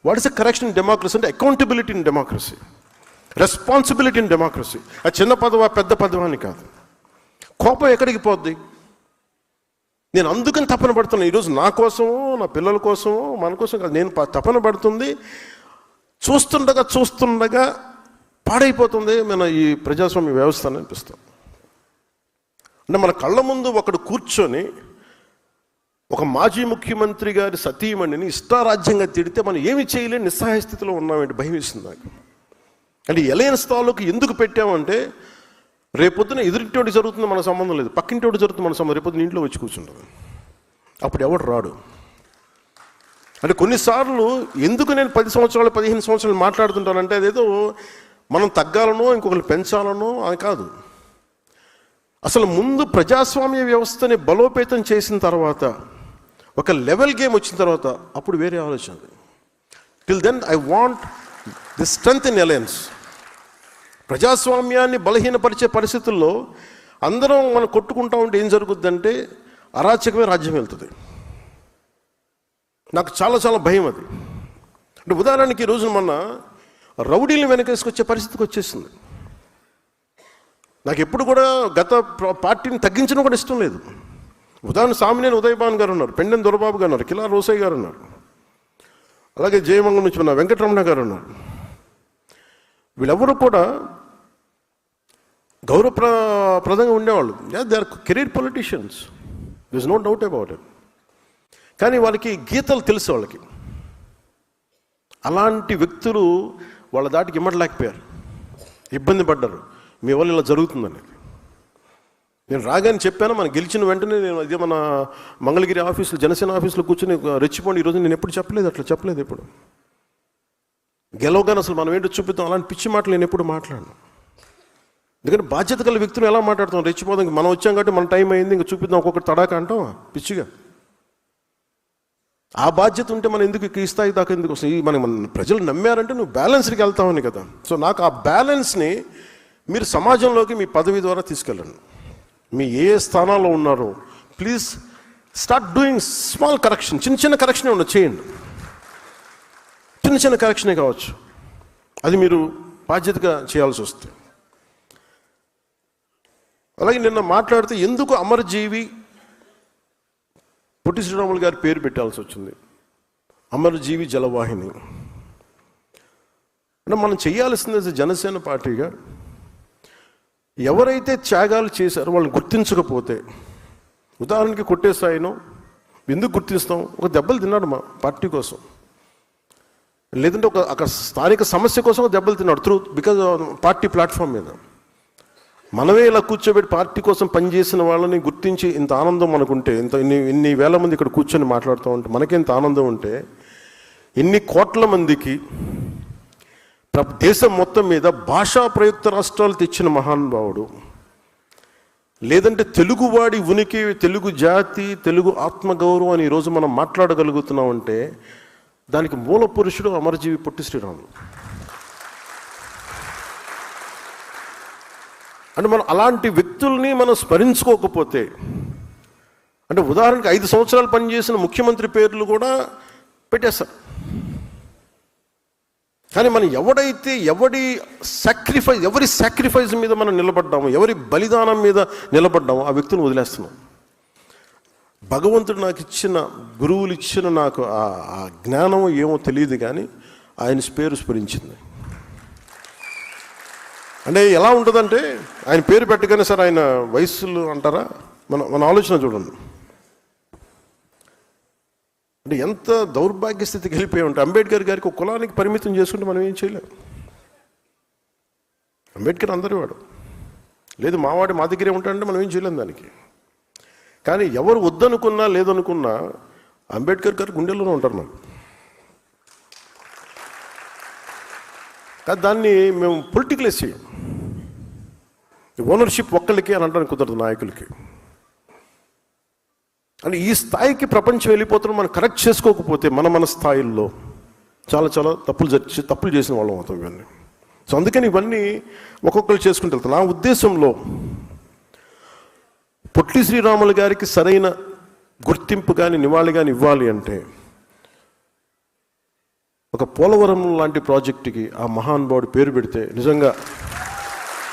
What is a correction in democracy అంటే accountability in democracy, responsibility in democracy. అది చిన్న పదవా పెద్ద పదవా అని కాదు. కోపం ఎక్కడికి పోద్ది? నేను అందుకని తపన పడుతున్నాను ఈరోజు, నా కోసమో నా పిల్లల కోసమో మన కోసం కాదు. నేను తపన పడుతుంది చూస్తుండగా పాడైపోతుంది మన ఈ ప్రజాస్వామ్య వ్యవస్థ అని అనిపిస్తుంది. అంటే మన కళ్ళ ముందు ఒకడు కూర్చొని ఒక మాజీ ముఖ్యమంత్రి గారి సతీమణిని ఇష్టారాజ్యంగా తిడితే మనం ఏమి చేయలేని నిస్సహాయ స్థితిలో ఉన్నామంటే భయం వేసింది నాకు. అంటే ఎలయన్స్ తాలూకు ఎందుకు పెట్టామంటే రేపొద్దున ఎదురింటోటి జరుగుతుంది మనకు సంబంధం లేదు, పక్కింటోటి జరుగుతుంది మన సంబంధం, రేపొద్దున ఇంట్లో వచ్చి కూర్చుంటుంది, అప్పుడు ఎవడు రాడు. అంటే కొన్నిసార్లు ఎందుకు నేను 10 సంవత్సరాలు 15 సంవత్సరాలు మాట్లాడుతుంటానంటే అదేదో మనం తగ్గాలనో ఇంకొకరు పెంచాలనో అని కాదు. అసలు ముందు ప్రజాస్వామ్య వ్యవస్థని బలోపేతం చేసిన తర్వాత, ఒక లెవెల్ గేమ్ వచ్చిన తర్వాత అప్పుడు వేరే ఆలోచన. Till then I want the strength in alliance. ప్రజాస్వామ్యాన్ని బలహీనపరిచే పరిస్థితుల్లో అందరం మనం కొట్టుకుంటా ఉంటే ఏం జరుగుద్దంటే అరాచకమే రాజ్యం వెళ్తుంది. నాకు చాలా చాలా భయం అది. అంటే ఉదాహరణకి ఈ రోజున మొన్న రౌడీలను వెనకేసుకొచ్చే పరిస్థితికి వచ్చేసింది. నాకు ఎప్పుడు కూడా గత పార్టీని తగ్గించడం కూడా ఇష్టం లేదు. ఉదాహరణ సామినేని ఉదయభాన్ గారు ఉన్నారు, పెండెం దొరబాబు గారు ఉన్నారు, కిలా రోసయ్య గారు ఉన్నారు, అలాగే జయమంగళం నుంచి ఉన్న వెంకటరమణ గారు ఉన్నారు. వీళ్ళెవరూ కూడా గౌరవప్రదంగా ఉండేవాళ్ళు. They are career politicians, there is no doubt about it. కానీ వాళ్ళకి గీతలు తెలుసు, వాళ్ళకి అలాంటి వ్యక్తులు వాళ్ళ దాటికి ఇమ్మడలేకపోయారు, ఇబ్బంది పడ్డారు. మీ వల్ల ఇలా జరుగుతుందని నేను రాగానే చెప్పాను. మనం గెలిచిన వెంటనే నేను అదే మన మంగళగిరి ఆఫీసులో జనసేన ఆఫీసులో కూర్చొని రెచ్చిపోండి ఈరోజు నేను ఎప్పుడు చెప్పలేదు, అట్లా చెప్పలేదు. ఎప్పుడు గెలవగానే అసలు మనం ఏంటో చూపిద్దాం, అలాంటి పిచ్చి మాటలు నేను ఎప్పుడు మాట్లాడను. ఎందుకంటే బాధ్యత గల వ్యక్తులు ఎలా మాట్లాడుతాం, రెచ్చిపోదాం, మనం వచ్చాం కాబట్టి మన టైం అయింది ఇంకా చూపిద్దాం ఒక్కొక్కటి తడాక అంటాం పిచ్చిగా. ఆ బాధ్యత ఉంటే మనం ఎందుకు ఈ స్థాయి దాకా ఎందుకు వస్తాయి? మన ప్రజలు నమ్మారంటే నువ్వు బ్యాలెన్స్కి వెళ్తామని కదా. సో నాకు ఆ బ్యాలెన్స్ని మీరు సమాజంలోకి మీ పదవి ద్వారా తీసుకెళ్ళండి. మీ ఏ స్థానాల్లో ఉన్నారో please start doing small correction. చిన్న కరెక్షనే ఉండదు, చేయండి. చిన్న కరెక్షనే కావచ్చు, అది మీరు బాధ్యతగా చేయాల్సి వస్తుంది. అలాగే నిన్న మాట్లాడితే ఎందుకు అమరజీవి పొట్టి శ్రీరాములు గారి పేరు పెట్టాల్సి వచ్చింది, అమరజీవి జలవాహిని. అంటే మనం చేయాల్సింది జనసేన పార్టీగా ఎవరైతే త్యాగాలు చేశారో వాళ్ళని గుర్తించకపోతే, ఉదాహరణకి కొట్టేసాయినో ఎందుకు గుర్తిస్తాం? ఒక దెబ్బలు తిన్నాడు మా పార్టీ కోసం, లేదంటే ఒక స్థానిక సమస్య కోసం దెబ్బలు తిన్నాడు బికాజ్ పార్టీ ప్లాట్ఫామ్ మీద. మనమే ఇలా కూర్చోబెట్టి పార్టీ కోసం పనిచేసిన వాళ్ళని గుర్తించి ఇంత ఆనందం మనకుంటే, ఇన్ని వేల మంది ఇక్కడ కూర్చొని మాట్లాడుతూ ఉంటే మనకి ఇంత ఆనందం ఉంటే, ఇన్ని కోట్ల మందికి దేశం మొత్తం మీద భాషా ప్రయుక్త రాష్ట్రాలు తెచ్చిన మహానుభావుడు, లేదంటే తెలుగువాడి ఉనికి, తెలుగు జాతి, తెలుగు ఆత్మగౌరవం అని ఈరోజు మనం మాట్లాడగలుగుతున్నామంటే దానికి మూల పురుషుడు అమరజీవి పొట్టి శ్రీరాములు. అంటే మనం అలాంటి వ్యక్తుల్ని మనం స్మరించుకోకపోతే, అంటే ఉదాహరణకి 5 సంవత్సరాలు పనిచేసిన ముఖ్యమంత్రి పేర్లు కూడా పెట్టేస్తారు. కానీ మనం ఎవరి సాక్రిఫైస్ మీద మనం నిలబడ్డాము, ఎవరి బలిదానం మీద నిలబడ్డాము, ఆ వ్యక్తిని వదిలేస్తున్నాం. భగవంతుడు నాకు ఇచ్చిన, గురువులు ఇచ్చిన నాకు ఆ జ్ఞానం ఏమో తెలియదు, కానీ ఆయన పేరు స్మరించింది. అంటే ఎలా ఉంటుందంటే ఆయన పేరు పెట్టగానే సార్ ఆయన వయస్సులు అంటారా, మన ఆలోచన చూడండి. అంటే ఎంత దౌర్భాగ్య స్థితికి వెళ్ళిపోయి ఉంటే, అంబేద్కర్ గారికి ఒక కులానికి పరిమితం చేసుకుంటే మనం ఏం చేయలేం. అంబేద్కర్ అందరి వాడు, లేదు మావాడి మా దగ్గరే ఉంటాడంటే మనం ఏం చేయలేం దానికి. కానీ ఎవరు వద్దనుకున్నా లేదనుకున్నా అంబేద్కర్ గారు గుండెల్లోనే ఉంటారు మనం. కానీ దాన్ని మేము పొలిటికలైజ్ చేయం. ఓనర్షిప్ ఒక్కళ్ళకి అని అంటానికి కుదరదు, నాయకులకి. అంటే ఈ స్థాయికి ప్రపంచం వెళ్ళిపోతున్నాం. మనం కరెక్ట్ చేసుకోకపోతే మన స్థాయిల్లో చాలా చాలా తప్పులు చేసిన వాళ్ళం అవుతాం ఇవన్నీ. సో అందుకని ఇవన్నీ ఒక్కొక్కరు చేసుకుంటూ వెళ్తాం. నా ఉద్దేశంలో పొట్టి శ్రీరాములు గారికి సరైన గుర్తింపు కానీ నివాళి కానీ ఇవ్వాలి అంటే ఒక పోలవరం లాంటి ప్రాజెక్టుకి ఆ మహానుభావుడు పేరు పెడితే నిజంగా